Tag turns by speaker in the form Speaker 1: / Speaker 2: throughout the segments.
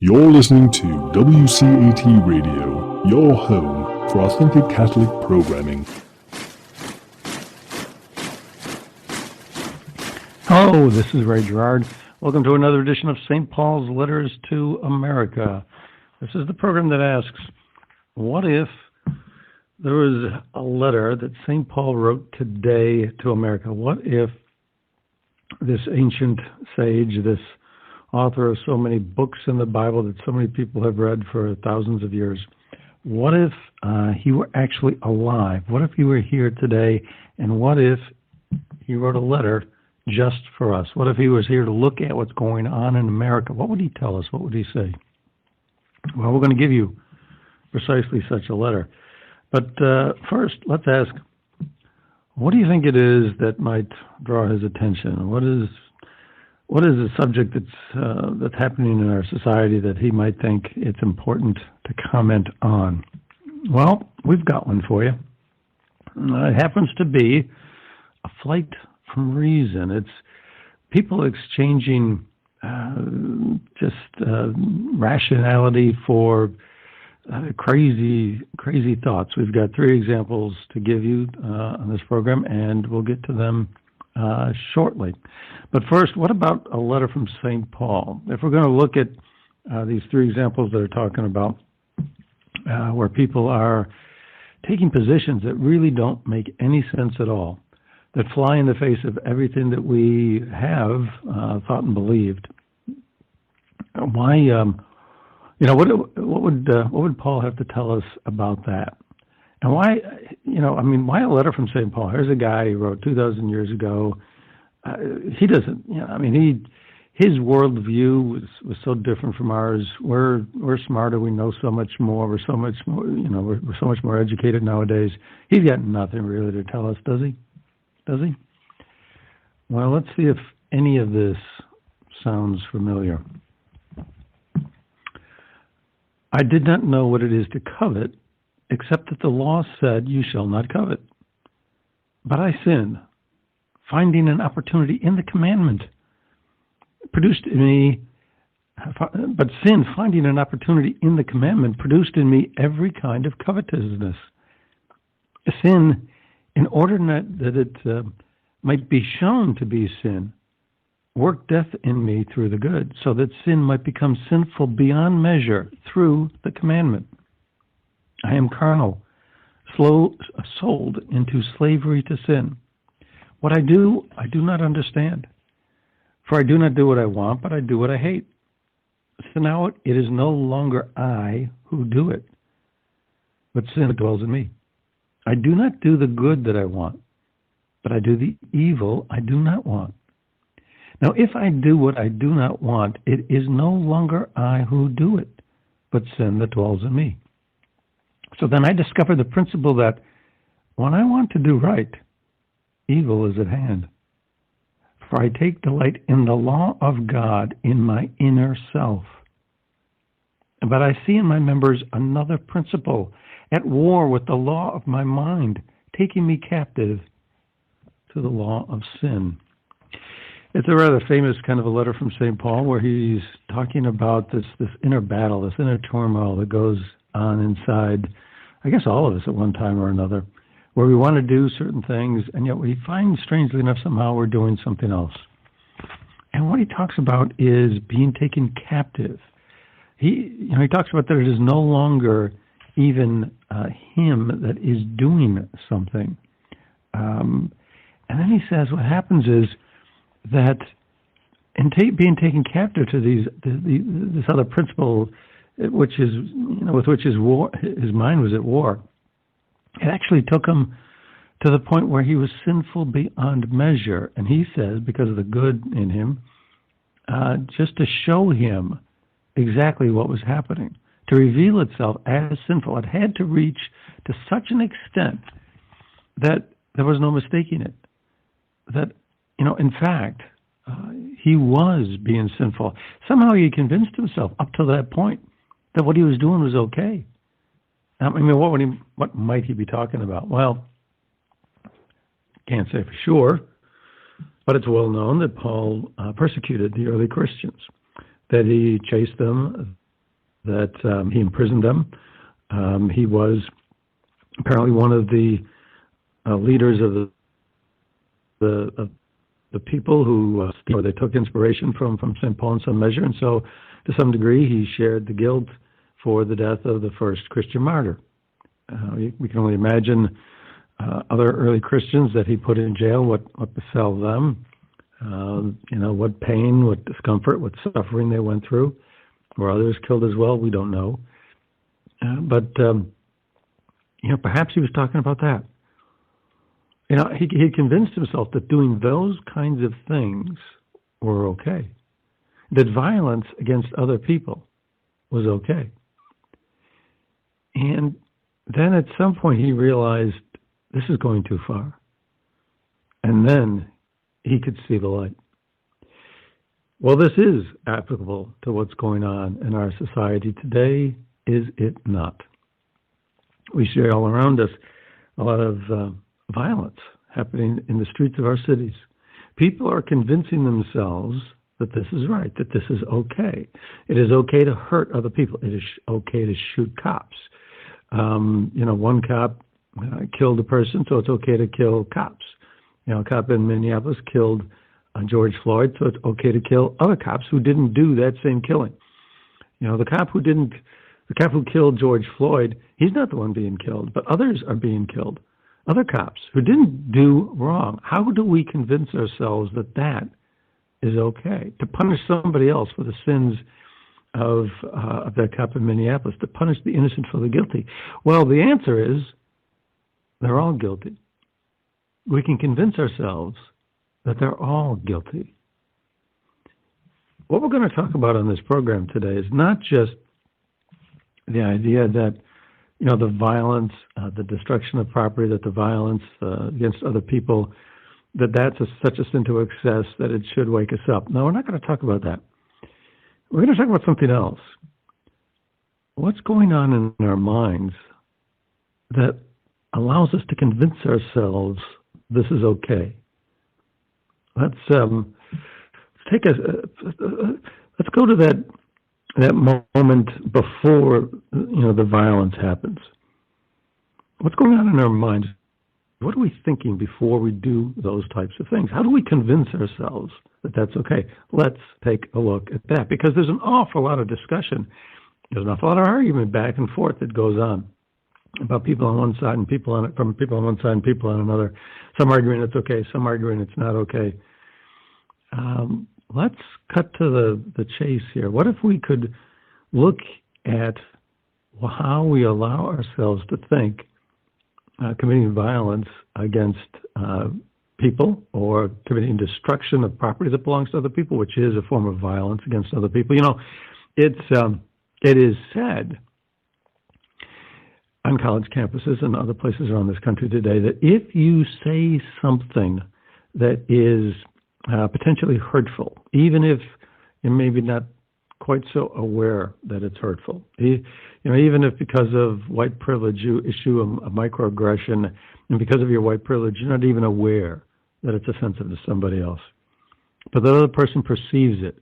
Speaker 1: You're listening to WCAT Radio, your home for authentic Catholic programming.
Speaker 2: Hello, this is Ray Gerard. Welcome to another edition of St. Paul's Letters to America. This is the program that asks, what if there was a letter that St. Paul wrote today to America? What if this ancient sage, this author of so many books in the Bible that so many people have read for thousands of years, what if he were actually alive? What if he were here today? And what if he wrote a letter just for us? What if he was here to look at what's going on in America? What would he tell us? What would he say? Well, we're going to give you precisely such a letter. But first, let's ask, what do you think it is that might draw his attention? What is a subject that's happening in our society that he might think it's important to comment on? Well, we've got one for you. It happens to be a flight from reason. It's people exchanging rationality for crazy thoughts. We've got three examples to give you on this program, and we'll get to them shortly. But first, what about a letter from St. Paul? If we're going to look at these three examples that are talking about where people are taking positions that really don't make any sense at all, that fly in the face of everything that we have thought and believed, why? What would Paul have to tell us about that? And why? Why a letter from St. Paul? Here's a guy who wrote 2,000 years ago. He doesn't. His worldview was so different from ours. We're smarter. We know so much more. We're so much more. We're so much more educated nowadays. He's got nothing really to tell us, does he? Does he? Well, let's see if any of this sounds familiar. I did not know what it is to covet, except that the law said, "You shall not covet." But I sinned, finding an opportunity in the commandment, produced in me. But sin, finding an opportunity in the commandment, produced in me every kind of covetousness. Sin, in order that it might be shown to be sin, worked death in me through the good, so that sin might become sinful beyond measure through the commandment. I am carnal, sold into slavery to sin. What I do not understand. For I do not do what I want, but I do what I hate. So now it is no longer I who do it, but sin dwells in me. I do not do the good that I want, but I do the evil I do not want. Now, if I do what I do not want, it is no longer I who do it, but sin that dwells in me. So then I discover the principle that when I want to do right, evil is at hand. For I take delight in the law of God in my inner self. But I see in my members another principle, at war with the law of my mind, taking me captive to the law of sin. It's a rather famous kind of a letter from St. Paul where he's talking about this inner battle, this inner turmoil that goes on inside, I guess all of us at one time or another, where we want to do certain things, and yet we find, strangely enough, somehow we're doing something else. And what he talks about is being taken captive. He talks about that it is no longer even him that is doing something. And then he says what happens is that in being taken captive to this other principle, which is with which his mind was at war, it actually took him to the point where he was sinful beyond measure. And he says, because of the good in him, just to show him exactly what was happening, to reveal itself as sinful, it had to reach to such an extent that there was no mistaking it. That, in fact, he was being sinful. Somehow he convinced himself up to that point that what he was doing was okay. What might he be talking about? Well, can't say for sure, but it's well known that Paul persecuted the early Christians, that he chased them, that he imprisoned them. He was apparently one of the leaders of the people who they took inspiration from St. Paul in some measure, and so to some degree he shared the guilt for the death of the first Christian martyr. We can only imagine other early Christians that he put in jail, what befell them, what pain, what discomfort, what suffering they went through. Were others killed as well? We don't know. But perhaps he was talking about that. He convinced himself that doing those kinds of things were okay, that violence against other people was okay. And then at some point he realized this is going too far. And then he could see the light. Well, this is applicable to what's going on in our society today, is it not? We see all around us a lot of violence happening in the streets of our cities. People are convincing themselves that this is right, that this is okay. It is okay to hurt other people. It is okay to shoot cops. One cop killed a person, so it's okay to kill cops. A cop in Minneapolis killed George Floyd, so it's okay to kill other cops who didn't do that same killing. The cop who killed George Floyd, he's not the one being killed, but others are being killed. Other cops who didn't do wrong. How do we convince ourselves that that is okay? To punish somebody else for the sins of that cop in Minneapolis, to punish the innocent for the guilty? Well, the answer is they're all guilty. We can convince ourselves that they're all guilty. What we're going to talk about on this program today is not just the idea that the violence, the destruction of property, that the violence against other people, that's such a sin to excess that it should wake us up. No, we're not going to talk about that. We're going to talk about something else. What's going on in our minds that allows us to convince ourselves this is okay? Let's take let's go to that moment before the violence happens. What's going on in our minds? What are we thinking before we do those types of things? How do we convince ourselves that that's okay? Let's take a look at that, because there's an awful lot of discussion. There's an awful lot of argument back and forth that goes on about people on one side and people on one side and people on another. Some arguing it's okay, some arguing it's not okay. Let's cut to the chase here. What if we could look at how we allow ourselves to think committing violence against people or committing destruction of property that belongs to other people, which is a form of violence against other people? It is said on college campuses and other places around this country today that if you say something that is potentially hurtful, even if you're maybe not quite so aware that it's hurtful, even if because of white privilege you issue a microaggression, and because of your white privilege you're not even aware that it's offensive to somebody else, but the other person perceives it,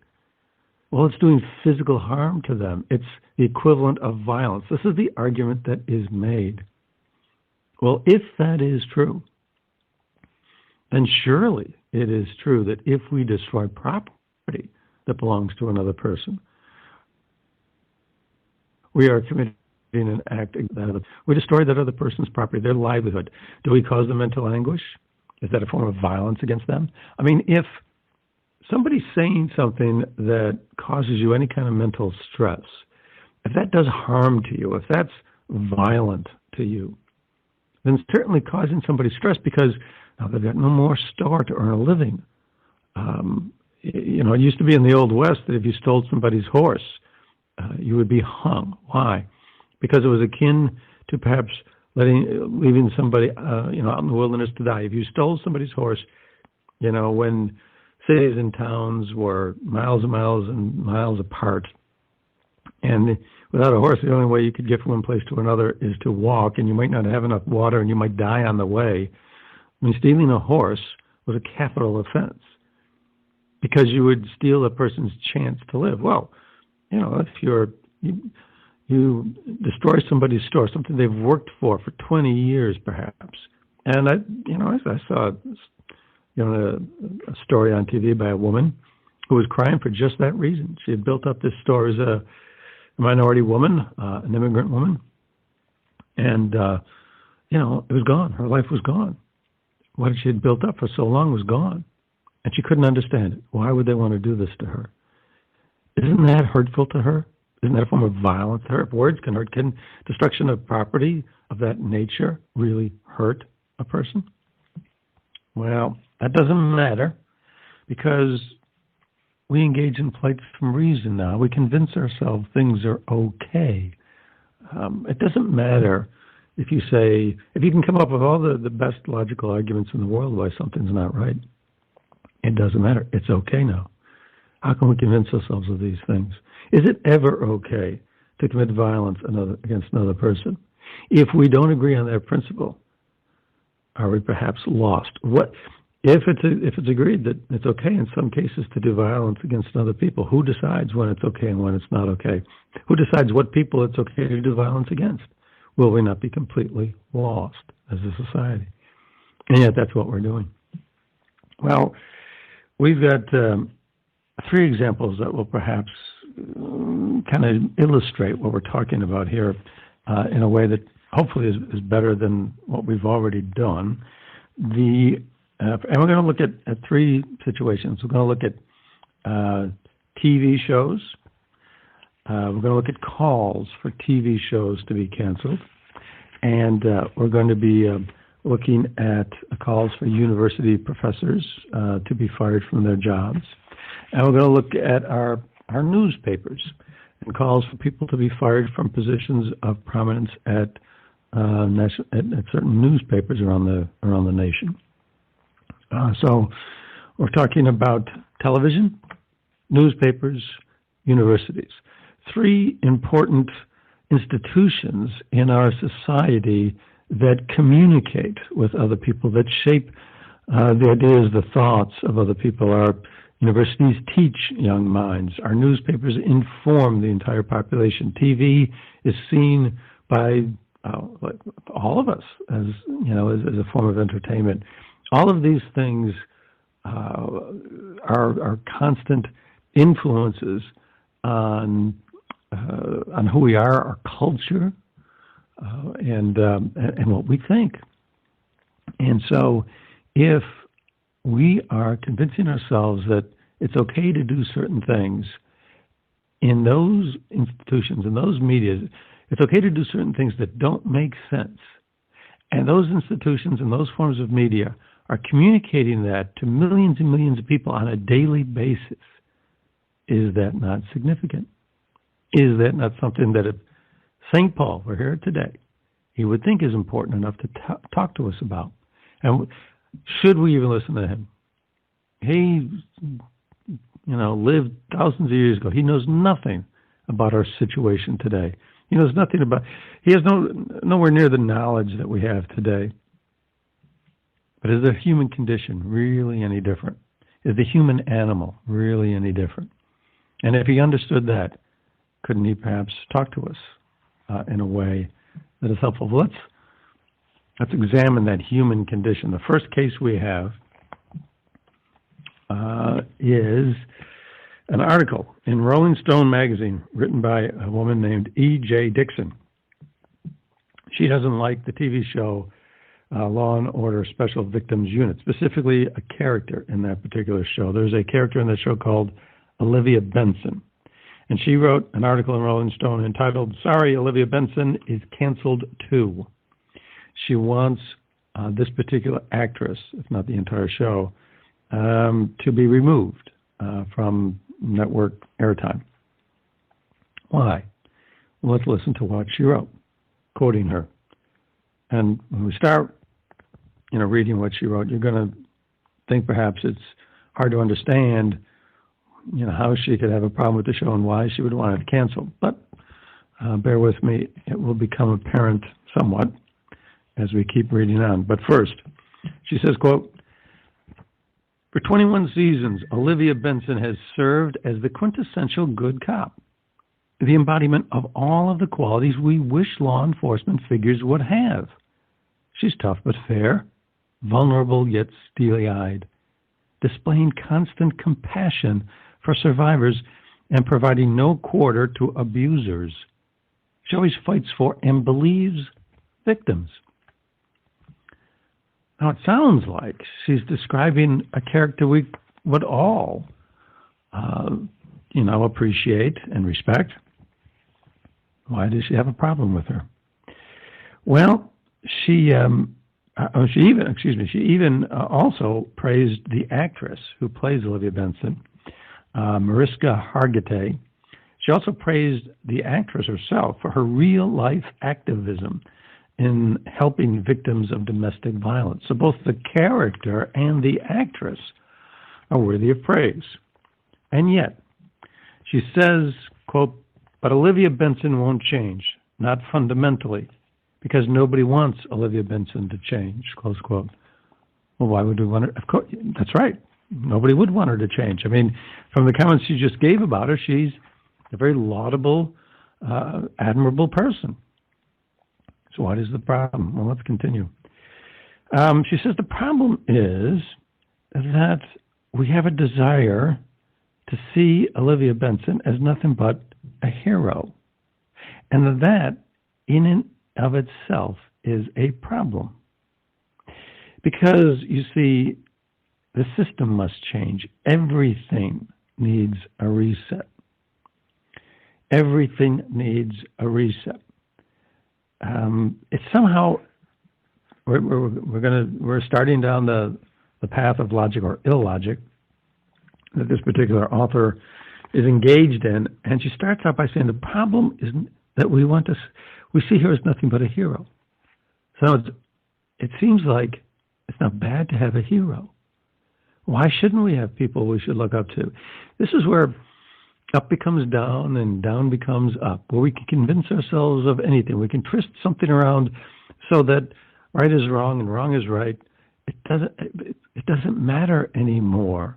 Speaker 2: well, it's doing physical harm to them. It's the equivalent of violence. This is the argument that is made. Well, if that is true, then surely it is true that if we destroy property that belongs to another person, we are committing an act that we destroy that other person's property, their livelihood. Do we cause them mental anguish? Is that a form of violence against them? I mean, if somebody's saying something that causes you any kind of mental stress, if that does harm to you, if that's violent to you, then it's certainly causing somebody stress, because now they've got no more store to earn a living. It used to be in the Old West that if you stole somebody's horse, you would be hung. Why? Because it was akin to perhaps leaving somebody out in the wilderness to die. If you stole somebody's horse, when cities and towns were miles and miles and miles apart, and without a horse, the only way you could get from one place to another is to walk, and you might not have enough water, and you might die on the way. I mean, stealing a horse was a capital offense, because you would steal a person's chance to live. Well, if You destroy somebody's store, something they've worked for 20 years, perhaps. And I saw, a story on TV by a woman who was crying for just that reason. She had built up this store as a minority woman, an immigrant woman, and it was gone. Her life was gone. What she had built up for so long was gone, and she couldn't understand it. Why would they want to do this to her? Isn't that hurtful to her? Isn't that a form of violence to her? If words can hurt, can destruction of property of that nature really hurt a person? Well, that doesn't matter, because we engage in flight from reason now. We convince ourselves things are okay. It doesn't matter if you can come up with all the best logical arguments in the world why something's not right. It doesn't matter. It's okay now. How can we convince ourselves of these things? Is it ever okay to commit violence against another person? If we don't agree on that principle, are we perhaps lost? What if it's agreed that it's okay in some cases to do violence against other people? Who decides when it's okay and when it's not okay? Who decides what people it's okay to do violence against? Will we not be completely lost as a society? And yet that's what we're doing. Well, we've got 3 examples that will perhaps kind of illustrate what we're talking about here in a way that hopefully is better than what we've already done. And we're going to look at 3 situations. We're going to look at TV shows. We're going to look at calls for TV shows to be canceled. And we're going to be looking at calls for university professors to be fired from their jobs. And we're going to look at our newspapers and calls for people to be fired from positions of prominence at certain newspapers around the nation. So we're talking about television, newspapers, universities. 3 important institutions in our society that communicate with other people, that shape the ideas, the thoughts of other people. Our universities teach young minds. Our newspapers inform the entire population. TV is seen by all of us as a form of entertainment. All of these things are constant influences on who we are, our culture, and what we think. And so, if we are convincing ourselves that it's okay to do certain things in those institutions, in those media, it's okay to do certain things that don't make sense, and those institutions and those forms of media are communicating that to millions and millions of people on a daily basis, is that not significant? Is that not something that if St. Paul were here today, he would think is important enough to talk to us about? And should we even listen to him? He, lived thousands of years ago. He knows nothing about our situation today. He knows nothing about. He has nowhere near the knowledge that we have today. But is the human condition really any different? Is the human animal really any different? And if he understood that, couldn't he perhaps talk to us in a way that is helpful? Let's examine that human condition. The first case we have is an article in Rolling Stone magazine written by a woman named E.J. Dixon. She doesn't like the TV show Law and Order Special Victims Unit, specifically a character in that particular show. There's a character in that show called Olivia Benson. And she wrote an article in Rolling Stone entitled, "Sorry, Olivia Benson is canceled too." She wants this particular actress, if not the entire show, to be removed from network airtime. Why? Well, let's listen to what she wrote, quoting her. And when we start, reading what she wrote, you're going to think perhaps it's hard to understand, how she could have a problem with the show and why she would want it canceled. But bear with me, it will become apparent somewhat as we keep reading on. But first, she says, quote, "For 21 seasons, Olivia Benson has served as the quintessential good cop. the embodiment of all of the qualities we wish law enforcement figures would have. She's tough but fair, vulnerable yet steely-eyed, displaying constant compassion for survivors and providing no quarter to abusers. She always fights for and believes victims. Now, it sounds like she's describing a character we would all, appreciate and respect. Why does she have a problem with her? Well, she even also praised the actress who plays Olivia Benson, Mariska Hargitay. She also praised the actress herself for her real-life activism in helping victims of domestic violence. So both the character and the actress are worthy of praise. And yet, she says, quote, "But Olivia Benson won't change, not fundamentally, because nobody wants Olivia Benson to change," close quote. Well, why would we want her? Of course, that's right. Nobody would want her to change. I mean, from the comments you just gave about her, she's a very laudable, admirable person. So what is the problem? Well, let's continue. She says the problem is that we have a desire to see Olivia Benson as nothing but a hero, and that in and of itself is a problem. Because, you see, the system must change. Everything needs a reset. Everything needs a reset. It's somehow we're starting down the path of logic or illogic that this particular author is engaged in, and she starts out by saying the problem isn't that we see her as nothing but a hero. So it seems like it's not bad to have a hero. Why shouldn't we have people we should look up to? This is where up becomes down and down becomes up, where we can convince ourselves of anything. We can twist something around so that right is wrong and wrong is right. It doesn't matter anymore.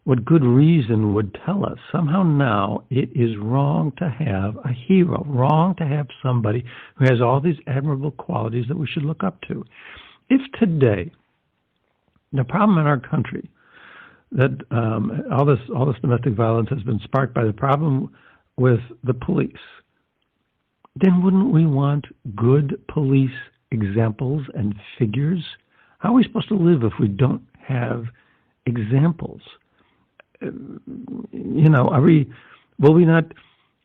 Speaker 2: What good reason would tell us. Somehow now it is wrong to have a hero, wrong to have somebody who has all these admirable qualities that we should look up to. If today, the problem in our country, that all this domestic violence has been sparked by the problem with the police, then wouldn't we want good police examples and figures? How are we supposed to live if we don't have examples? Will we not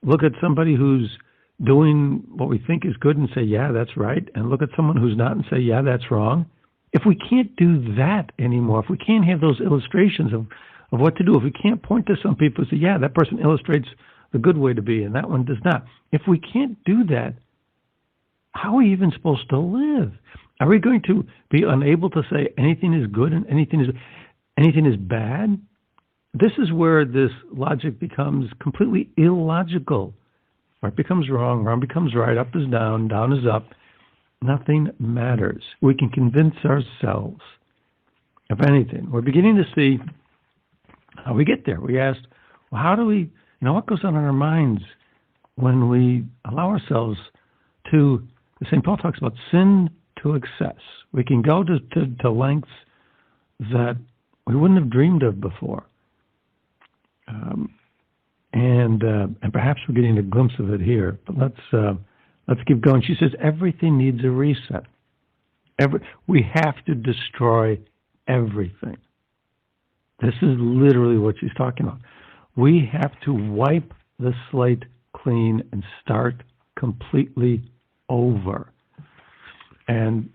Speaker 2: look at somebody who's doing what we think is good and say, yeah, that's right, and look at someone who's not and say, yeah, that's wrong? If we can't do that anymore, if we can't have those illustrations of what to do, if we can't point to some people and say, yeah, that person illustrates the good way to be and that one does not. If we can't do that, how are we even supposed to live? Are we going to be unable to say anything is good and anything is bad? This is where this logic becomes completely illogical. Right becomes wrong, wrong becomes right, up is down is up. Nothing matters. We can convince ourselves of anything. We're beginning to see how we get there. We asked, well, how do we, what goes on in our minds when we allow ourselves to, St. Paul talks about sin to excess. We can go to lengths that we wouldn't have dreamed of before. And perhaps we're getting a glimpse of it here. But let's keep going. She says everything needs a reset. We have to destroy everything. This is literally what she's talking about. We have to wipe the slate clean and start completely over. And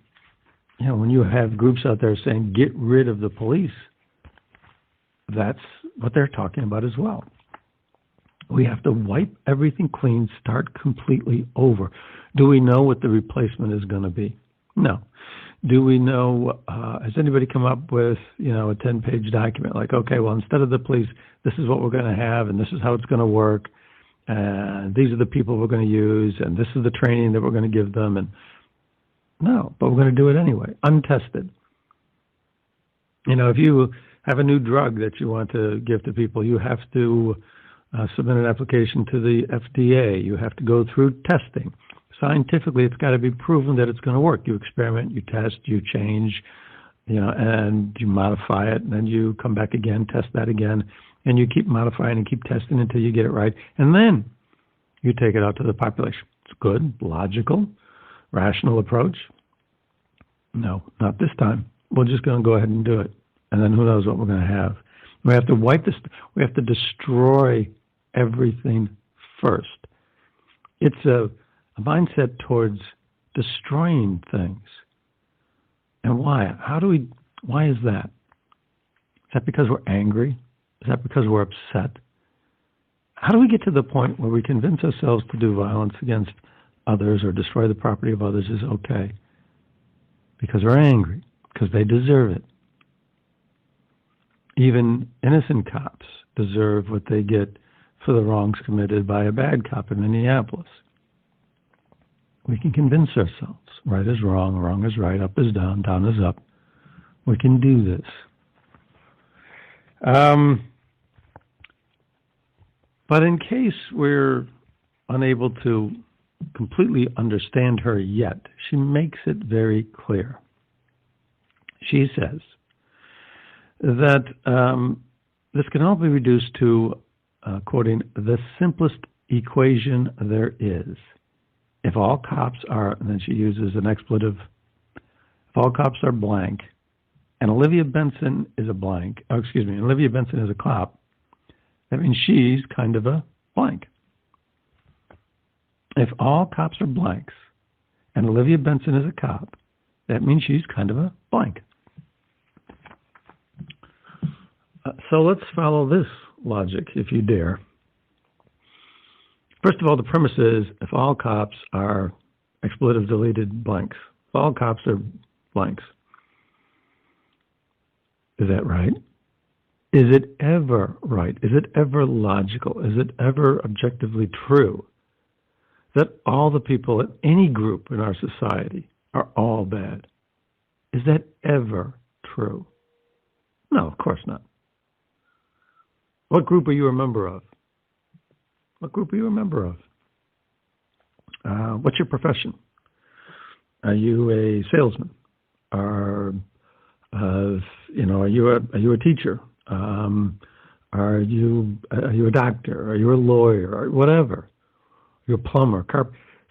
Speaker 2: when you have groups out there saying get rid of the police, that's what they're talking about as well. We have to wipe everything clean, start completely over. Do we know what the replacement is going to be? No. Do we know, has anybody come up with, a 10-page document like, okay, well, instead of the police, this is what we're going to have, and this is how it's going to work, and these are the people we're going to use, and this is the training that we're going to give them, and no, but we're going to do it anyway, untested. If you have a new drug that you want to give to people, you have to submit an application to the FDA. You have to go through testing. Scientifically, it's got to be proven that it's going to work. You experiment, you test, you change, and you modify it, and then you come back again, test that again, and you keep modifying and keep testing until you get it right, and then you take it out to the population. It's good, logical, rational approach. No, not this time. We're just going to go ahead and do it, and then who knows what we're going to have. We have to wipe this. We have to destroy everything first. It's a mindset towards destroying things. And why? Why is that? Is that because we're angry? Is that because we're upset? How do we get to the point where we convince ourselves to do violence against others or destroy the property of others is okay? Because we're angry, because they deserve it. Even innocent cops deserve what they get for the wrongs committed by a bad cop in Minneapolis. We can convince ourselves right is wrong, wrong is right, up is down, down is up. We can do this. But in case we're unable to completely understand her yet, she makes it very clear. She says that this can all be reduced to, quoting, the simplest equation there is. If all cops are, and then she uses an expletive, if all cops are blank, and Olivia Benson is a blank, Olivia Benson is a cop, that means she's kind of a blank. If all cops are blanks, and Olivia Benson is a cop, that means she's kind of a blank. So let's follow this logic, if you dare. First of all, the premise is if all cops are expletive deleted blanks, if all cops are blanks, is that right? Is it ever right? Is it ever logical? Is it ever objectively true that all the people in any group in our society are all bad? Is that ever true? No, of course not. What group are you a member of? What group are you a member of? What's your profession? Are you a salesman? Are you a teacher? Are you a doctor? Are you a lawyer? Or whatever. You're a plumber.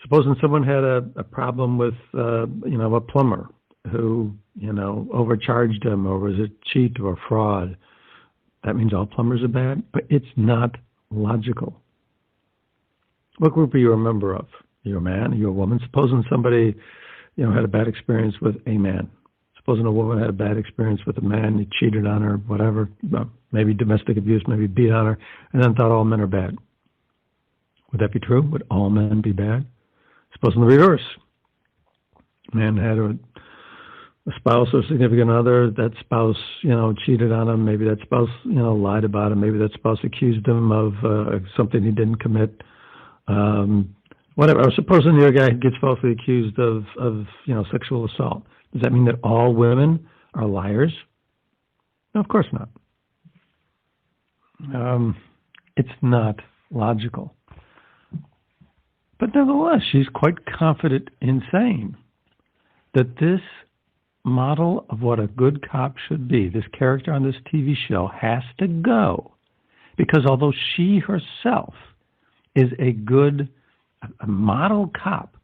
Speaker 2: Supposing someone had a problem with a plumber who overcharged him or was a cheat or fraud. That means all plumbers are bad? But it's not logical. What group are you a member of? Are you a man? Are you a woman? Supposing somebody, had a bad experience with a man. Supposing a woman had a bad experience with a man, he cheated on her, whatever, maybe domestic abuse, maybe beat on her, and then thought all men are bad. Would that be true? Would all men be bad? Supposing the reverse. Man had a spouse or significant other, that spouse, cheated on him, maybe that spouse, lied about him, maybe that spouse accused him of something he didn't commit. Whatever. Or supposing the other guy gets falsely accused of sexual assault. Does that mean that all women are liars? No, of course not. It's not logical. But nevertheless, she's quite confident in saying that this model of what a good cop should be, this character on this TV show, has to go. Because although she herself is a model cop,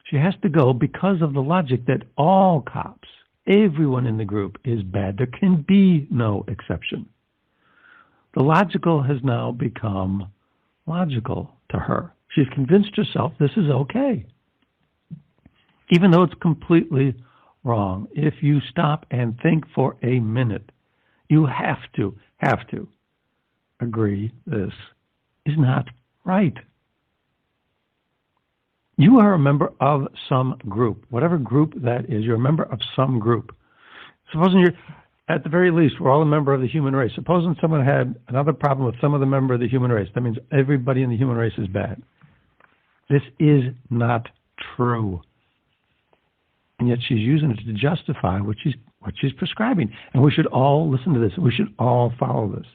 Speaker 2: she has to go because of the logic that all cops, everyone in the group is bad. There can be no exception. The logical has now become logical to her. She's convinced herself this is okay, even though it's completely wrong. If you stop and think for a minute, you have to agree this is not right. You are a member of some group. Whatever group that is, you're a member of some group. Supposing you're, at the very least, we're all a member of the human race. Supposing someone had another problem with some other member of the human race, that means everybody in the human race is bad. This is not true. And yet she's using it to justify what she's prescribing. And we should all listen to this. We should all follow this.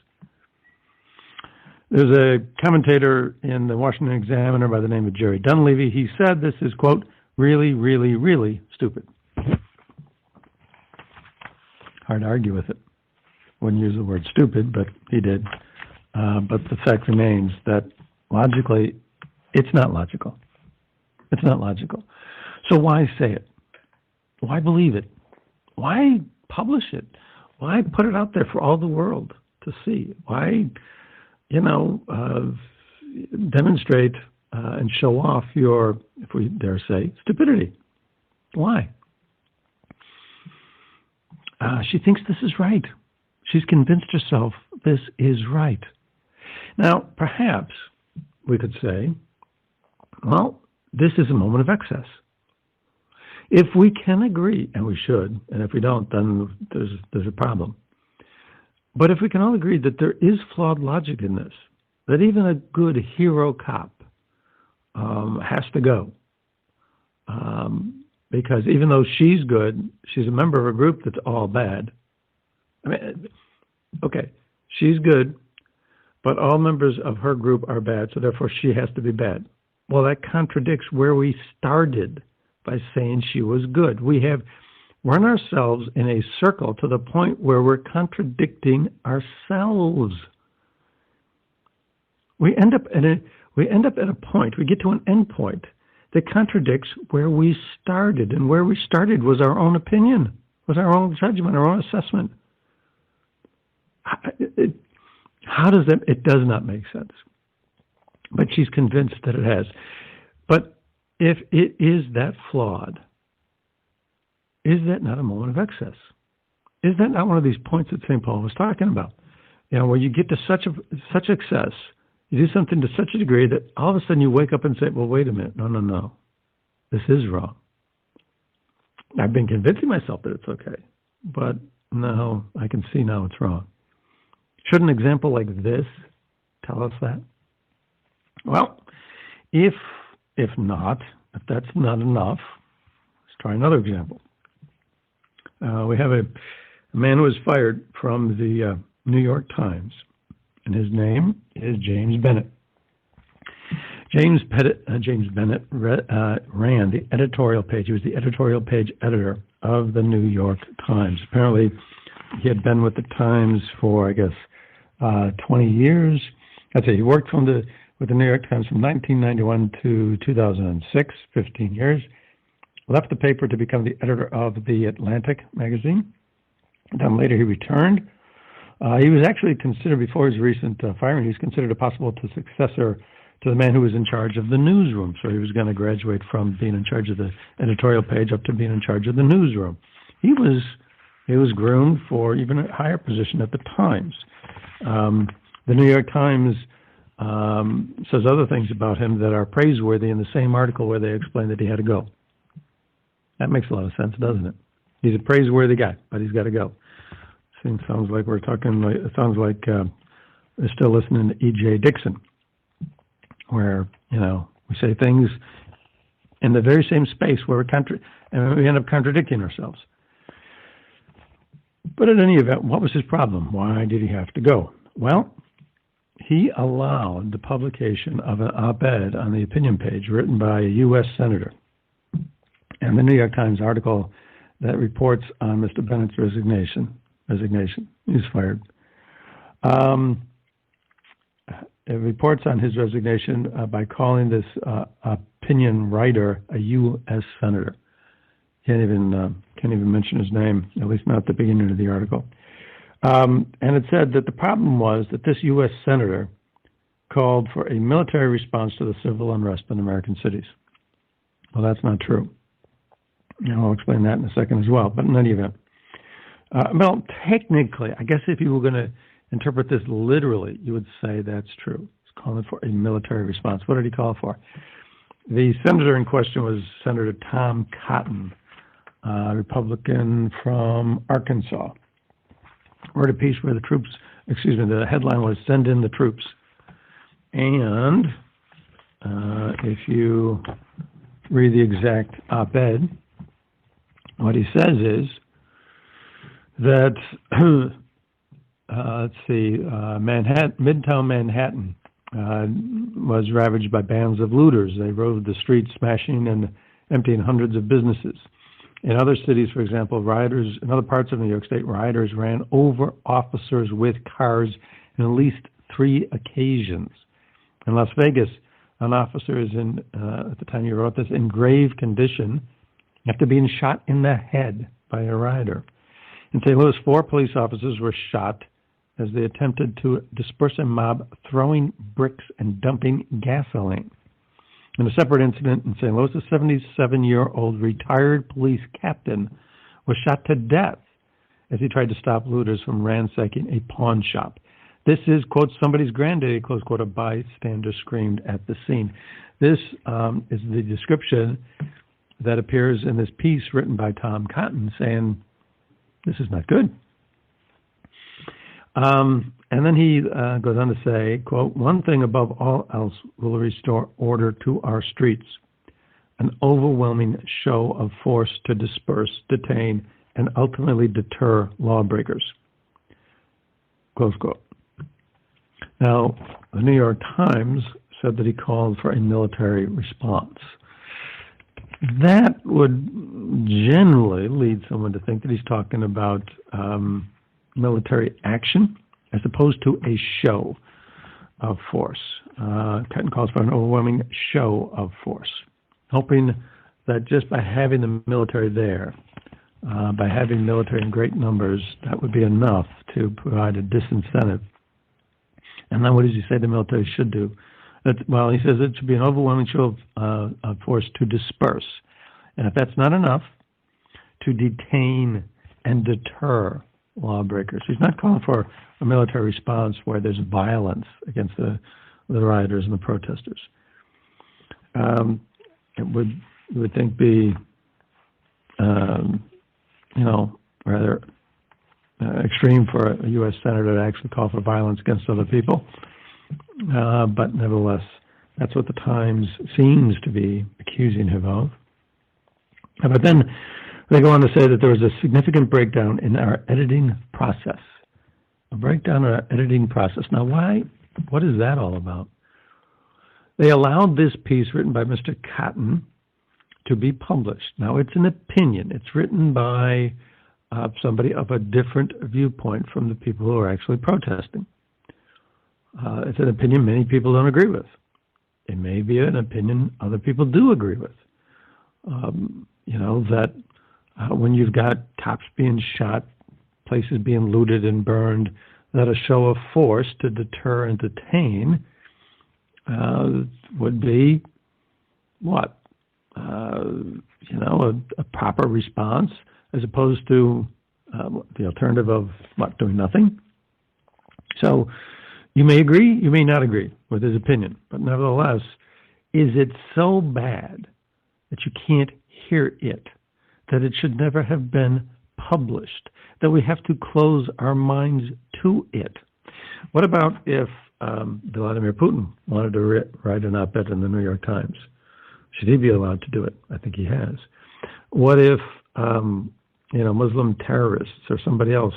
Speaker 2: There's a commentator in the Washington Examiner by the name of Jerry Dunleavy. He said this is, quote, really, really, really stupid. Hard to argue with it. Wouldn't use the word stupid, but he did. But the fact remains that logically, it's not logical. It's not logical. So why say it? Why believe it? Why publish it? Why put it out there for all the world to see? Why, demonstrate and show off your, if we dare say, stupidity? Why? She thinks this is right. She's convinced herself this is right. Now, perhaps we could say, well, this is a moment of excess. If we can agree, and we should, and if we don't, then there's a problem. But if we can all agree that there is flawed logic in this, that even a good hero cop has to go, because even though she's good, she's a member of a group that's all bad. I mean, okay, she's good, but all members of her group are bad, so therefore she has to be bad. Well, that contradicts where we started by saying she was good. We have run ourselves in a circle to the point where we're contradicting ourselves. We end up at a point, we get to an end point that contradicts where we started, and where we started was our own opinion, was our own judgment, our own assessment. How does that? It does not make sense. But she's convinced that it has. But if it is that flawed, is that not a moment of excess? Is that not one of these points that St. Paul was talking about? Where you get to such excess, you do something to such a degree that all of a sudden you wake up and say, well, wait a minute, no. This is wrong. I've been convincing myself that it's okay, but no, I can see now it's wrong. Should an example like this tell us that? Well, if that's not enough, let's try another example. We have a man who was fired from the New York Times, and his name is James Bennett. James Bennett ran the editorial page. He was the editorial page editor of the New York Times. Apparently, he had been with the Times for, 20 years. That's it. He worked with the New York Times from 1991 to 2006, 15 years. Left the paper to become the editor of The Atlantic magazine. Then later he returned. He was actually considered, before his recent firing, he was considered a possible successor to the man who was in charge of the newsroom. So he was going to graduate from being in charge of the editorial page up to being in charge of the newsroom. He was groomed for even a higher position at the Times. The New York Times says other things about him that are praiseworthy in the same article where they explain that he had to go. That makes a lot of sense, doesn't it? He's a praiseworthy guy, but he's got to go. Sounds like we're still listening to E.J. Dixon, where, we say things in the very same space where and we end up contradicting ourselves. But in any event, what was his problem? Why did he have to go? Well, he allowed the publication of an op-ed on the opinion page written by a U.S. senator. And the New York Times article that reports on Mr. Bennett's resignation. He's fired. It reports on his resignation by calling this opinion writer a U.S. senator. Can't even mention his name, at least not at the beginning of the article. And it said that the problem was that this U.S. senator called for a military response to the civil unrest in American cities. Well, that's not true. I'll explain that in a second as well. But in any event, technically, I guess if you were going to interpret this literally, you would say that's true. He's calling for a military response. What did he call for? The senator in question was Senator Tom Cotton, Republican from Arkansas. Wrote a piece where the headline was "Send in the Troops." And if you read the exact op-ed, what he says is that let's see, Midtown Manhattan was ravaged by bands of looters. They roved the streets, smashing and emptying hundreds of businesses. In other cities, for example, rioters, in other parts of New York State, rioters ran over officers with cars on at least 3 occasions. In Las Vegas, an officer is in, at the time you wrote this, in grave condition after being shot in the head by a rioter. In St. Louis, 4 police officers were shot as they attempted to disperse a mob throwing bricks and dumping gasoline. In a separate incident in St. Louis, a 77-year-old retired police captain was shot to death as he tried to stop looters from ransacking a pawn shop. This is, quote, somebody's granddaddy, close quote, a bystander screamed at the scene. This is the description that appears in this piece written by Tom Cotton saying, this is not good. And then he goes on to say, quote, one thing above all else will restore order to our streets, an overwhelming show of force to disperse, detain, and ultimately deter lawbreakers, close quote. Now, the New York Times said that he called for a military response. That would generally lead someone to think that he's talking about military action as opposed to a show of force. Cotton calls for an overwhelming show of force, hoping that just by having the military there, by having military in great numbers, that would be enough to provide a disincentive. And then what does he say the military should do? Well, he says it should be an overwhelming show of force to disperse. And if that's not enough, to detain and deter lawbreakers. He's not calling for a military response where there's violence against the rioters and the protesters. It would, you would think, be, rather extreme for a U.S. senator to actually call for violence against other people. But nevertheless, that's what the Times seems to be accusing him of. But then they go on to say that there was a significant breakdown in our editing process. A breakdown in our editing process. Now, what is that all about? They allowed this piece written by Mr. Cotton to be published. Now, it's an opinion. It's written by somebody of a different viewpoint from the people who are actually protesting. It's an opinion many people don't agree with. It may be an opinion other people do agree with. That when you've got cops being shot, places being looted and burned, that a show of force to deter and detain would be what? A proper response as opposed to the alternative of what, doing nothing. So you may agree, you may not agree with his opinion, but nevertheless, is it so bad that you can't hear it, that it should never have been published, that we have to close our minds to it? What about if Vladimir Putin wanted to write an op-ed in the New York Times? Should he be allowed to do it? I think he has. What if, Muslim terrorists or somebody else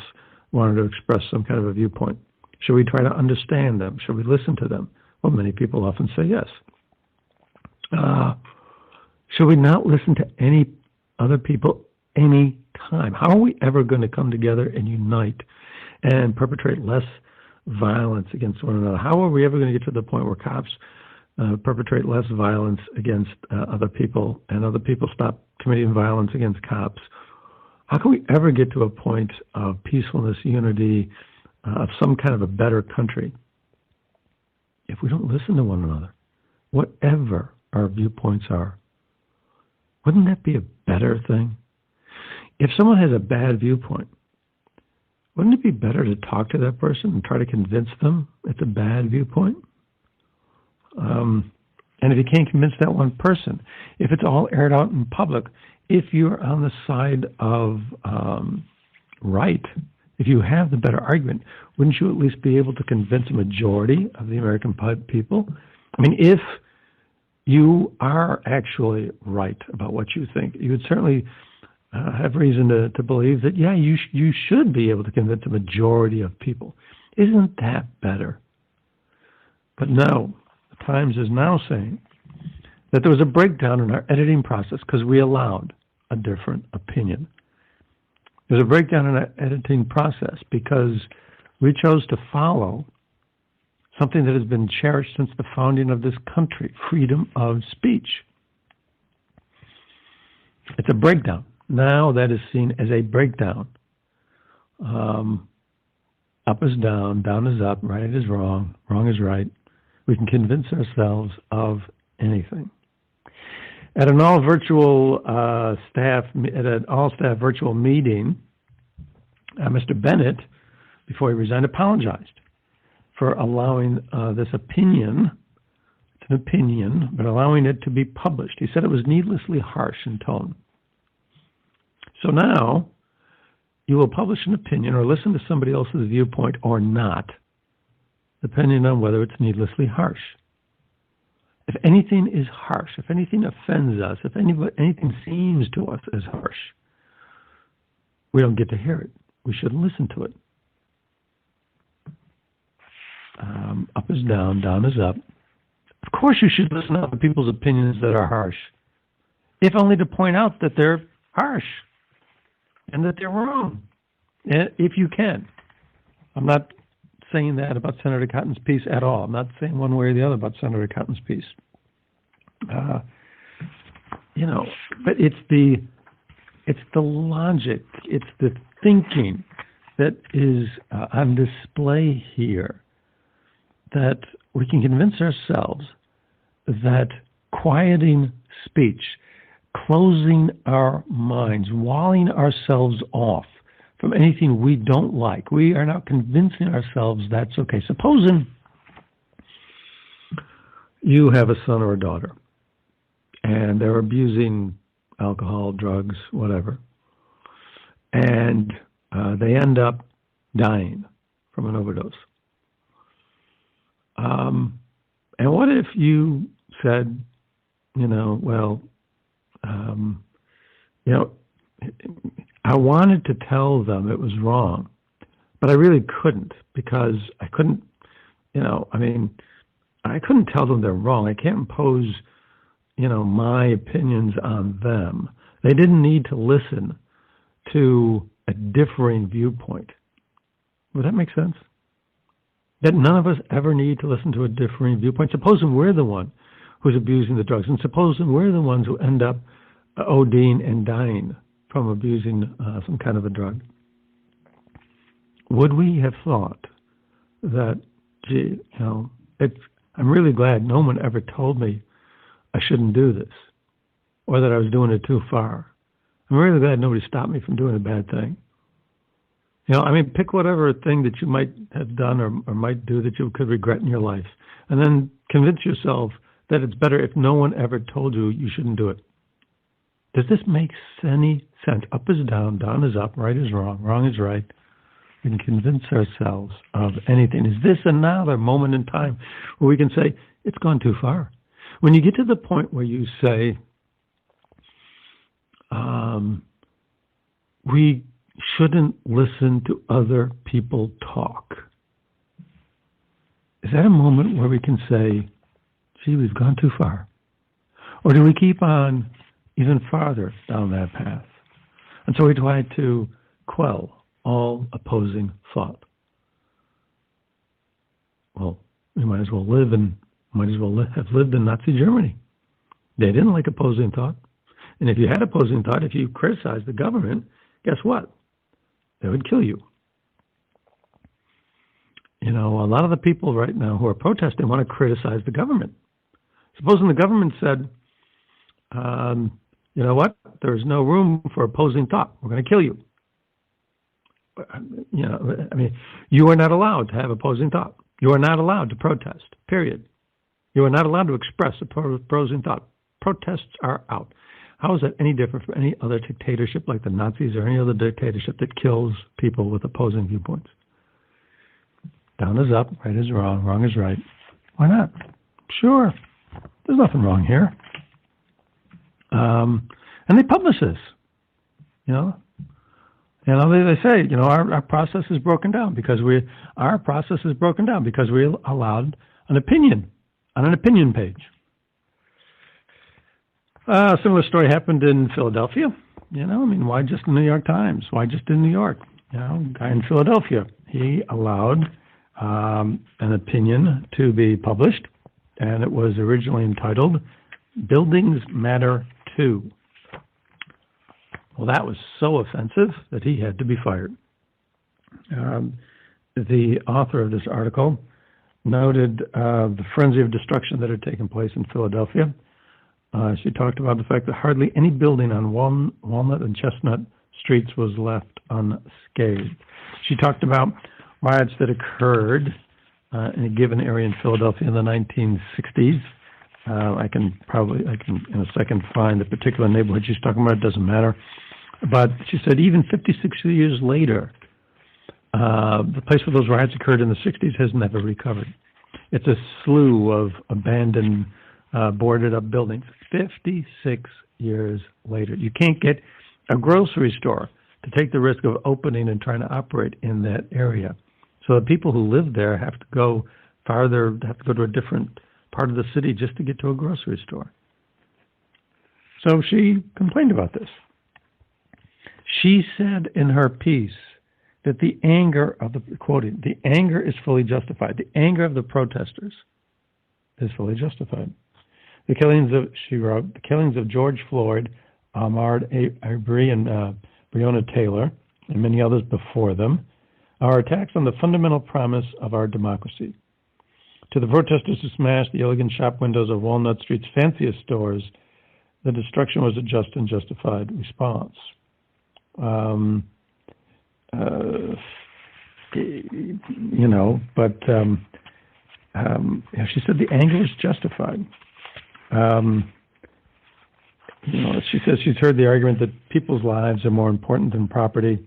Speaker 2: wanted to express some kind of a viewpoint? Should we try to understand them? Should we listen to them? Well, many people often say yes. Should we not listen to any other people any time? How are we ever going to come together and unite and perpetrate less violence against one another? How are we ever going to get to the point where cops perpetrate less violence against other people and other people stop committing violence against cops? How can we ever get to a point of peacefulness, unity, of some kind of a better country if we don't listen to one another, whatever our viewpoints are? Wouldn't that be a better thing? If someone has a bad viewpoint, wouldn't it be better to talk to that person and try to convince them it's a bad viewpoint? And if you can't convince that one person, if it's all aired out in public, if you're on the side of right, if you have the better argument, wouldn't you at least be able to convince a majority of the American people? I mean, if you are actually right about what you think, you would certainly have reason to believe that, yeah, you should be able to convince a majority of people. Isn't that better? But no, the Times is now saying that there was a breakdown in our editing process because we allowed a different opinion. There's a breakdown in our editing process because we chose to follow something that has been cherished since the founding of this country, freedom of speech. It's a breakdown. Now that is seen as a breakdown. Up is down, down is up, right is wrong, wrong is right. We can convince ourselves of anything. At an all staff virtual meeting, Mr. Bennett, before he resigned, apologized for allowing this opinion. It's an opinion, but allowing it to be published. He said it was needlessly harsh in tone. So now, you will publish an opinion or listen to somebody else's viewpoint or not, depending on whether it's needlessly harsh. If anything is harsh, if anything offends us, if anything seems to us as harsh, we don't get to hear it. We shouldn't listen to it. Up is down, down is up. Of course you should listen to other people's opinions that are harsh, if only to point out that they're harsh and that they're wrong, if you can. I'm not saying that about Senator Cotton's piece at all. I'm not saying one way or the other about Senator Cotton's piece. But it's the logic, it's the thinking that is on display here, that we can convince ourselves that quieting speech, closing our minds, walling ourselves off from anything we don't like, we are now convincing ourselves that's okay. Supposing you have a son or a daughter, and they're abusing alcohol, drugs, whatever, and they end up dying from an overdose. And what if you said, I wanted to tell them it was wrong, but I really couldn't because I couldn't tell them they're wrong. I can't impose, my opinions on them. They didn't need to listen to a differing viewpoint. Would that make sense? That none of us ever need to listen to a differing viewpoint. Supposing we're the one who's abusing the drugs, and supposing we're the ones who end up ODing and dying from abusing some kind of a drug. Would we have thought that, I'm really glad no one ever told me I shouldn't do this, or that I was doing it too far. I'm really glad nobody stopped me from doing a bad thing. Pick whatever thing that you might have done or might do that you could regret in your life, and then convince yourself that it's better if no one ever told you you shouldn't do it. Does this make any sense? Up is down, down is up, right is wrong, wrong is right. We can convince ourselves of anything. Is this another moment in time where we can say, it's gone too far? When you get to the point where you say, we shouldn't listen to other people talk, is that a moment where we can say, gee, we've gone too far? Or do we keep on even farther down that path? And so we try to quell all opposing thought. Well, we might as well have lived in Nazi Germany. They didn't like opposing thought. And if you had opposing thought, if you criticized the government, guess what? They would kill you. A lot of the people right now who are protesting want to criticize the government. Supposing the government said, you know what? There's no room for opposing thought. We're going to kill you. You are not allowed to have opposing thought. You are not allowed to protest, period. You are not allowed to express opposing thought. Protests are out. How is that any different from any other dictatorship like the Nazis or any other dictatorship that kills people with opposing viewpoints? Down is up, right is wrong, wrong is right. Why not? Sure. There's nothing wrong here. And they publish this. And they say, our process is broken down because we allowed an opinion on an opinion page. A similar story happened in Philadelphia. Why just the New York Times? Why just in New York? Guy in Philadelphia, he allowed an opinion to be published, and it was originally entitled "Buildings Matter Too." Well, that was so offensive that he had to be fired. The author of this article noted the frenzy of destruction that had taken place in Philadelphia. She talked about the fact that hardly any building on Walnut and Chestnut streets was left unscathed. She talked about riots that occurred in a given area in Philadelphia in the 1960s. I can in a second find the particular neighborhood she's talking about. It doesn't matter. But she said even 56 years later, the place where those riots occurred in the 60s has never recovered. It's a slew of abandoned, boarded up buildings. 56 years later. You can't get a grocery store to take the risk of opening and trying to operate in that area. So the people who live there have to go farther, have to go to a different part of the city just to get to a grocery store. So she complained about this. She said in her piece that the anger of the anger is fully justified. The anger of the protesters is fully justified. She wrote, the killings of George Floyd, Ahmaud Arbery, and Breonna Taylor, and many others before them, are attacks on the fundamental promise of our democracy. To the protesters who smashed the elegant shop windows of Walnut Street's fanciest stores, the destruction was a just and justified response. She said the anger is justified. She says she's heard the argument that people's lives are more important than property,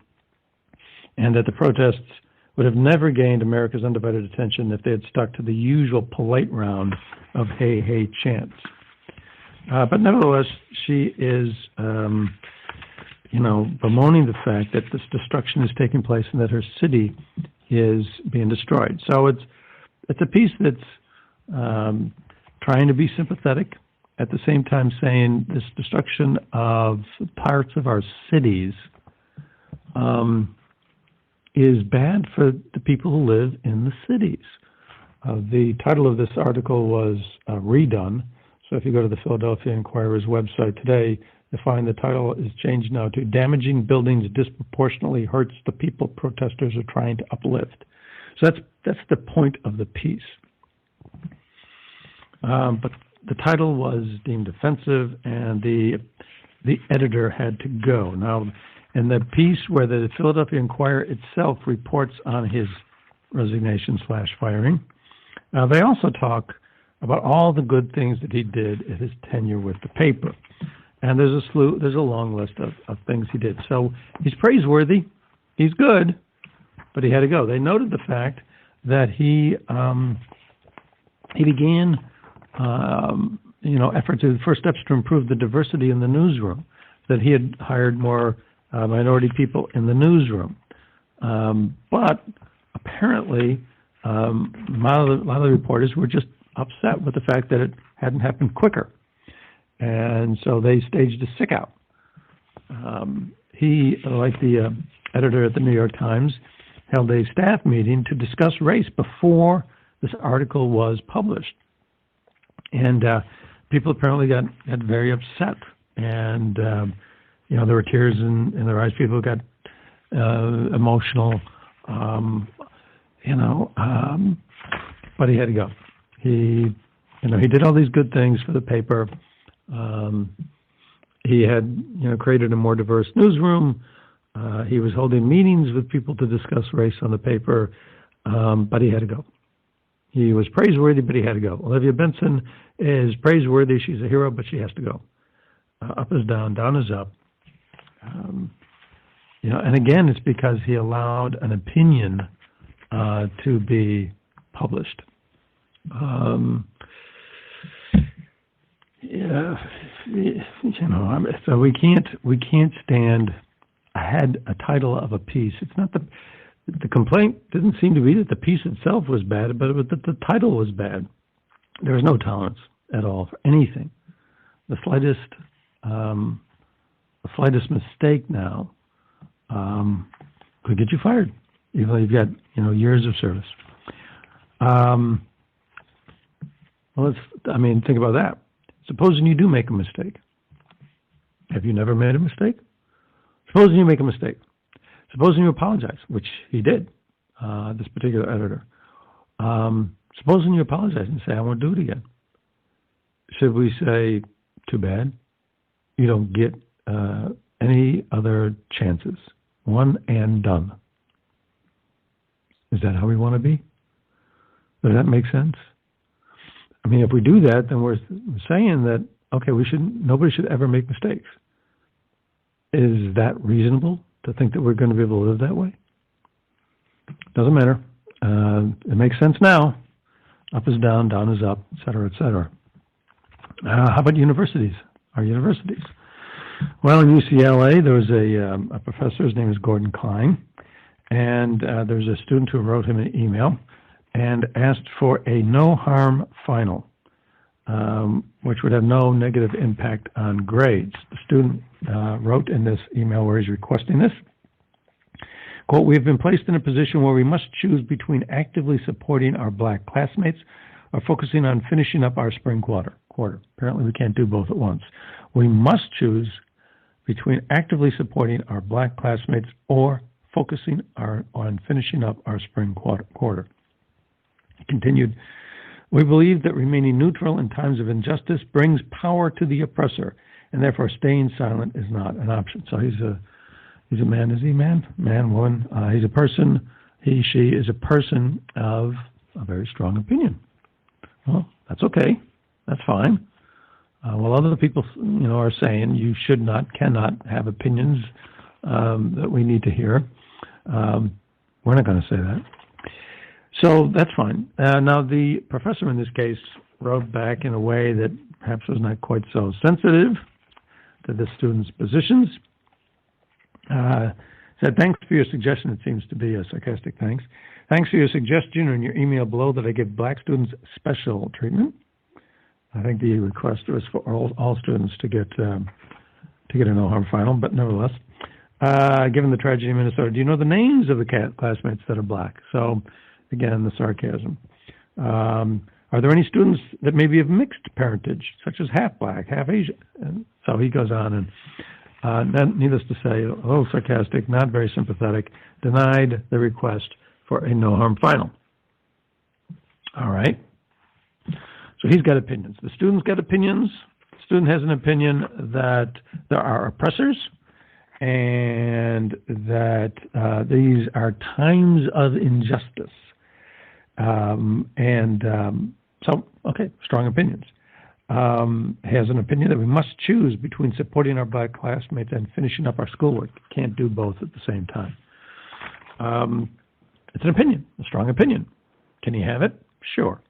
Speaker 2: and that the protests would have never gained America's undivided attention if they had stuck to the usual polite round of hey, hey chants. But nevertheless, she is, bemoaning the fact that this destruction is taking place and that her city is being destroyed. So it's a piece that's trying to be sympathetic, at the same time saying this destruction of parts of our cities is bad for the people who live in the cities. The title of this article was redone. So if you go to the Philadelphia Inquirer's website today, you'll find the title is changed now to "Damaging Buildings Disproportionately Hurts the People Protesters Are Trying to Uplift." So that's the point of the piece. But the title was deemed offensive, and the editor had to go. Now, in the piece where the Philadelphia Inquirer itself reports on his resignation/firing, they also talk about all the good things that he did in his tenure with the paper. And there's a long list of things he did. So he's praiseworthy, he's good, but he had to go. They noted the fact that he began efforts, the first steps to improve the diversity in the newsroom, that he had hired more minority people in the newsroom. But apparently, a lot of the reporters were just upset with the fact that it hadn't happened quicker. And so they staged a sick out. He, like the editor at the New York Times, held a staff meeting to discuss race before this article was published. And people apparently got very upset. And, there were tears in their eyes. People got emotional, but he had to go. He did all these good things for the paper. He had, created a more diverse newsroom. He was holding meetings with people to discuss race on the paper, but he had to go. He was praiseworthy, but he had to go. Olivia Benson is praiseworthy. She's a hero, but she has to go. Up is down, down is up. And again, it's because he allowed an opinion to be published. So we can't stand a had a title of a piece. It's not the complaint didn't seem to be that the piece itself was bad, but it was that the title was bad. There was no tolerance at all for anything. The slightest mistake now could get you fired, even though you've got years of service. Think about that. Supposing you do make a mistake. Have you never made a mistake? Supposing you make a mistake. Supposing you apologize, which he did, this particular editor. Supposing you apologize and say, I won't do it again. Should we say, too bad? You don't get any other chances. One and done. Is that how we want to be? Does that make sense? I mean, if we do that, then we're saying that, okay, nobody should ever make mistakes. Is that reasonable to think that we're going to be able to live that way? Doesn't matter. It makes sense now. Up is down, down is up, et cetera, et cetera. How about universities? Our universities. Well, in UCLA, there was a professor. His name is Gordon Klein. And there was a student who wrote him an email and asked for a no-harm final, which would have no negative impact on grades. The student wrote in this email where he's requesting this, quote, "We have been placed in a position where we must choose between actively supporting our black classmates or focusing on finishing up our spring quarter. Apparently we can't do both at once. We must choose between actively supporting our black classmates or focusing on finishing up our spring quarter. He continued, "We believe that remaining neutral in times of injustice brings power to the oppressor, and therefore staying silent is not an option." So he's a man, is he man? Man, woman. He's a person, he, she is a person of a very strong opinion. Well, that's okay. That's fine. Well, other people, are saying you should not, cannot have opinions that we need to hear. We're not going to say that. So that's fine. Now, the professor in this case wrote back in a way that perhaps was not quite so sensitive to the student's positions. Said, "Thanks for your suggestion." It seems to be a sarcastic thanks. "Thanks for your suggestion in your email below that I give black students special treatment." I think the request was for all students to get a no-harm final, but nevertheless, given the tragedy in Minnesota, do you know the names of the classmates that are black? So, again, the sarcasm. Are there any students that maybe have mixed parentage, such as half black, half Asian? And so he goes on, and needless to say, a little sarcastic, not very sympathetic, denied the request for a no-harm final. All right. So he's got opinions. The student's got opinions. The student has an opinion that there are oppressors and that these are times of injustice. So, strong opinions. Has an opinion that we must choose between supporting our black classmates and finishing up our schoolwork. Can't do both at the same time. It's an opinion, a strong opinion. Can he have it? Sure.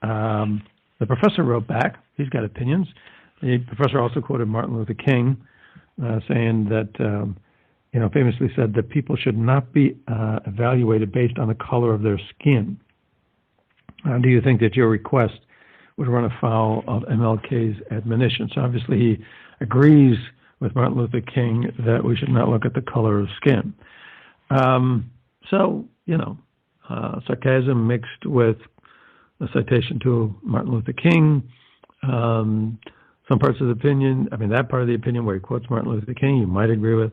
Speaker 2: The professor wrote back. He's got opinions. The professor also quoted Martin Luther King saying that, famously said that people should not be evaluated based on the color of their skin. Do you think that your request would run afoul of MLK's admonition? So obviously he agrees with Martin Luther King that we should not look at the color of skin. Sarcasm mixed with a citation to Martin Luther King, some parts of the opinion, that part of the opinion where he quotes Martin Luther King, you might agree with.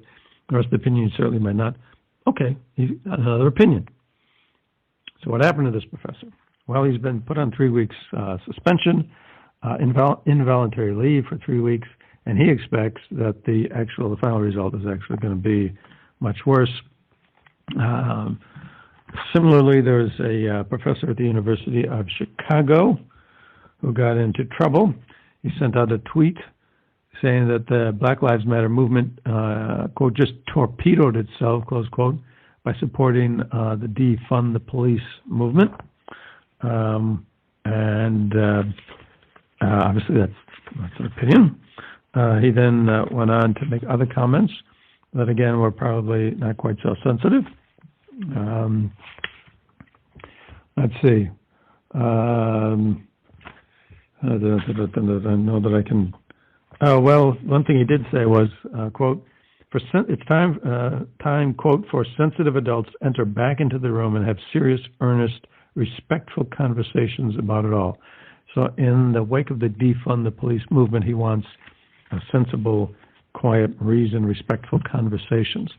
Speaker 2: The rest of the opinion, you certainly might not. Okay, he's got another opinion. So what happened to this professor? Well, he's been put on 3 weeks suspension, involuntary leave for 3 weeks, and he expects that the final result is actually going to be much worse. Similarly, there's a professor at the University of Chicago who got into trouble. He sent out a tweet saying that the Black Lives Matter movement, quote, just torpedoed itself, close quote, by supporting the defund the police movement. Obviously that's an opinion. He then went on to make other comments that again were probably not quite so sensitive. Let's see. I know that I can. Oh well, one thing he did say was, "quote it's time quote for sensitive adults to enter back into the room and have serious, earnest, respectful conversations about it all." So, in the wake of the defund the police movement, he wants a sensible, quiet, reasoned, respectful conversations.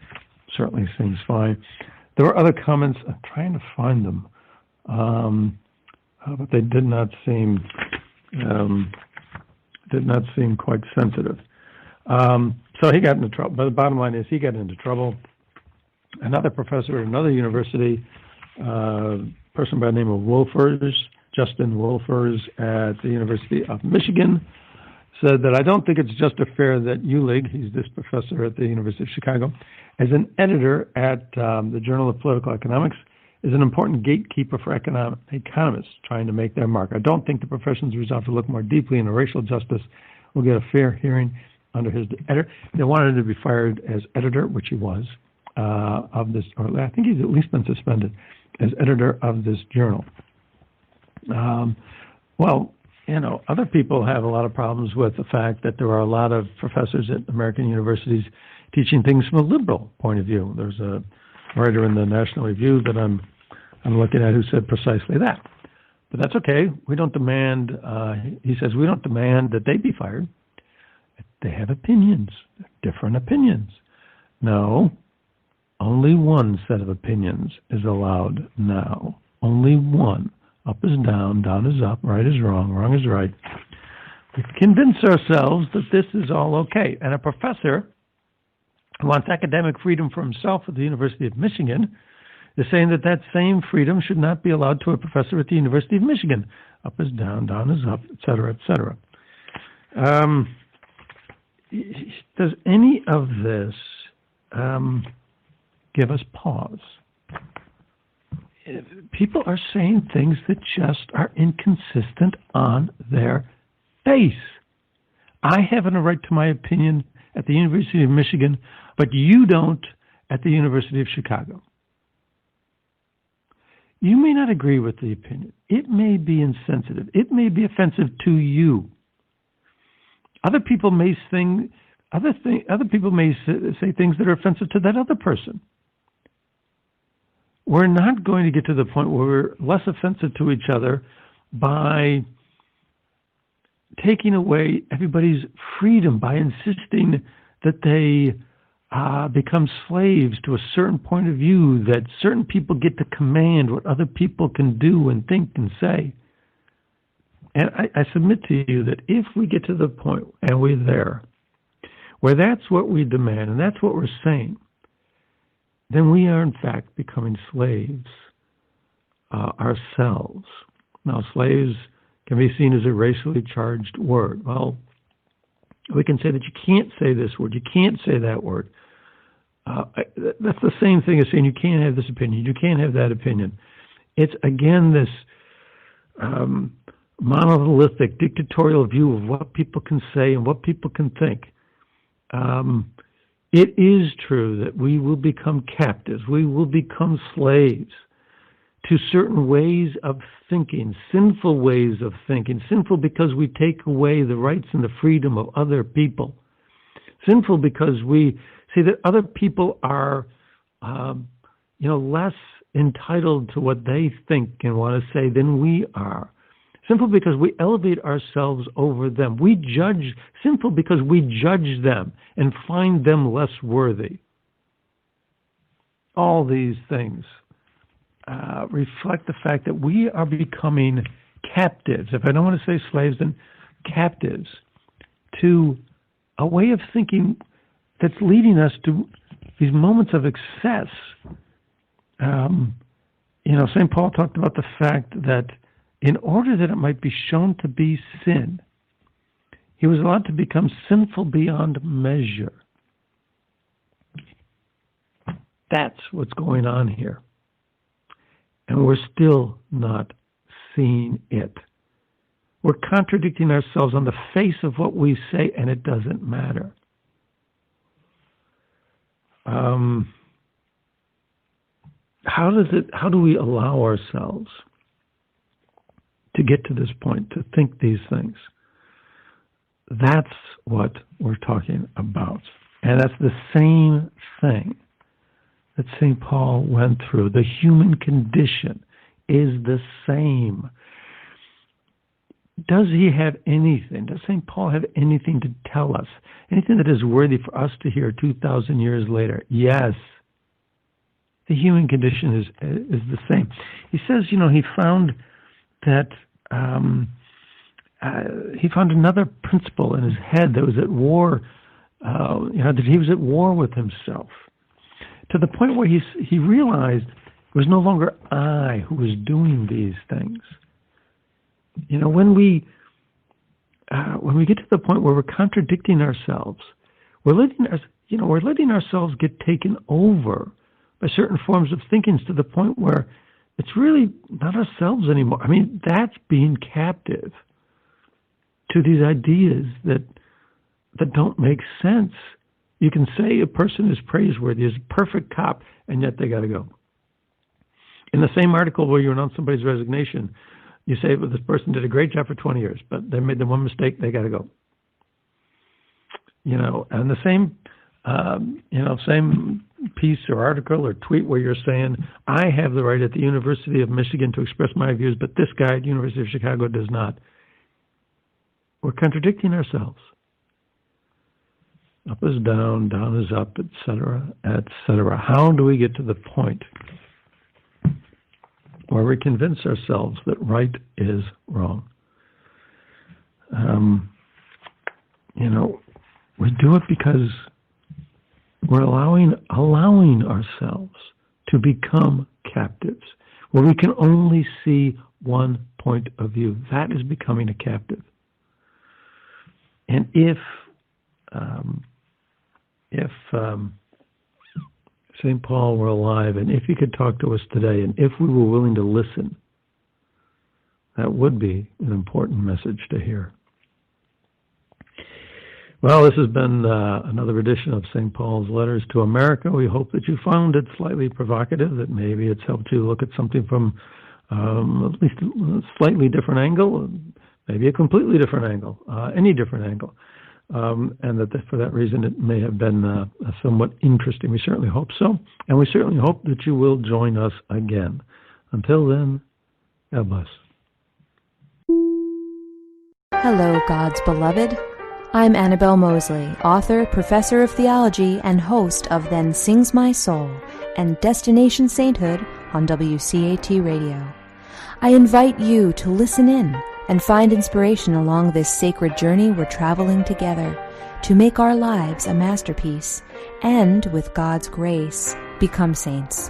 Speaker 2: Certainly seems fine. There were other comments. I'm trying to find them, but they did not seem quite sensitive. So he got into trouble. But the bottom line is, he got into trouble. Another professor at another university, person by the name of Wolfers, Justin Wolfers at the University of Michigan, said that I don't think it's just or fair that Ulig, he's this professor at the University of Chicago, as an editor at the Journal of Political Economics, is an important gatekeeper for economists trying to make their mark. I don't think the profession's resolve to look more deeply into racial justice will get a fair hearing under his editor. They wanted him to be fired as editor, which he was, of this, or I think he's at least been suspended as editor of this journal. Well, you know, other people have a lot of problems with the fact that there are a lot of professors at American universities teaching things from a liberal point of view. There's a writer in the National Review that I'm looking at who said precisely that. But that's okay. We don't demand, he says, we don't demand that they be fired. They have opinions, different opinions. No, only one set of opinions is allowed now. Only one. Up is down, down is up, right is wrong, wrong is right. We convince ourselves that this is all okay. And a professor who wants academic freedom for himself at the University of Michigan is saying that that same freedom should not be allowed to a professor at the University of Michigan. Up is down, down is up, et cetera, et cetera. Does any of this give us pause? People are saying things that just are inconsistent on their face. I have a right to my opinion at the University of Michigan, but you don't at the University of Chicago. You may not agree with the opinion. It may be insensitive. It may be offensive to you. Other people may say things that are offensive to that other person. We're not going to get to the point where we're less offensive to each other by taking away everybody's freedom, by insisting that they become slaves to a certain point of view, that certain people get to command what other people can do and think and say. And I submit to you that if we get to the point, and we're there, where that's what we demand and that's what we're saying, then we are in fact becoming slaves ourselves. Now, slaves can be seen as a racially charged word. Well, we can say that you can't say this word, you can't say that word. That's the same thing as saying you can't have this opinion, you can't have that opinion. It's, again, this monolithic, dictatorial view of what people can say and what people can think. It is true that we will become captives. We will become slaves to certain ways of thinking, sinful ways of thinking, sinful because we take away the rights and the freedom of other people, sinful because we see that other people are, less entitled to what they think and want to say than we are. Sinful because we elevate ourselves over them. We judge, sinful because we judge them and find them less worthy. All these things reflect the fact that we are becoming captives. If I don't want to say slaves, then captives to a way of thinking that's leading us to these moments of excess. St. Paul talked about the fact that in order that it might be shown to be sin, he was allowed to become sinful beyond measure. That's what's going on here. And we're still not seeing it. We're contradicting ourselves on the face of what we say, and it doesn't matter. how do we allow ourselves to get to this point, to think these things? That's what we're talking about. And that's the same thing that St. Paul went through. The human condition is the same. Does he have anything? Does St. Paul have anything to tell us? Anything that is worthy for us to hear 2,000 years later? Yes. The human condition is the same. He says, he found that he found another principle in his head that was at war, that he was at war with himself, to the point where he realized it was no longer I who was doing these things. When we get to the point where we're contradicting ourselves, we're letting ourselves get taken over by certain forms of thinking to the point where it's really not ourselves anymore. I mean, that's being captive to these ideas that don't make sense. You can say a person is praiseworthy, is a perfect cop, and yet they got to go. In the same article where you announce somebody's resignation, you say, well, this person did a great job for 20 years, but they made the one mistake, they got to go. And the same, same piece or article or tweet where you're saying, I have the right at the University of Michigan to express my views, but this guy at the University of Chicago does not. We're contradicting ourselves. Up is down, down is up, etc., etc. How do we get to the point where we convince ourselves that right is wrong? We do it because we're allowing ourselves to become captives, where we can only see one point of view. That is becoming a captive. And if St. Paul were alive, and if he could talk to us today, and if we were willing to listen, that would be an important message to hear. Well, this has been another edition of St. Paul's Letters to America. We hope that you found it slightly provocative, that maybe it's helped you look at something from at least a slightly different angle, maybe a completely different angle, any different angle. And that for that reason it may have been somewhat interesting. We certainly hope so. And we certainly hope that you will join us again. Until then, God bless.
Speaker 3: Hello, God's beloved. I'm Annabelle Mosley, author, professor of theology, and host of Then Sings My Soul and Destination Sainthood on WCAT Radio. I invite you to listen in and find inspiration along this sacred journey we're traveling together to make our lives a masterpiece and, with God's grace, become saints.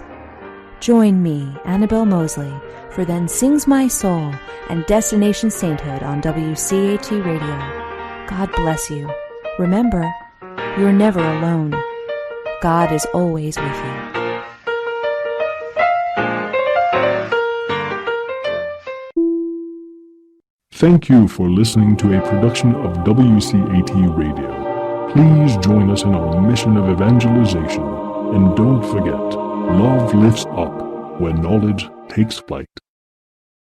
Speaker 3: Join me, Annabelle Mosley, for Then Sings My Soul and Destination Sainthood on WCAT Radio. God bless you. Remember, you're never alone. God is always with you.
Speaker 1: Thank you for listening to a production of WCAT Radio. Please join us in our mission of evangelization. And don't forget, love lifts up when knowledge takes flight.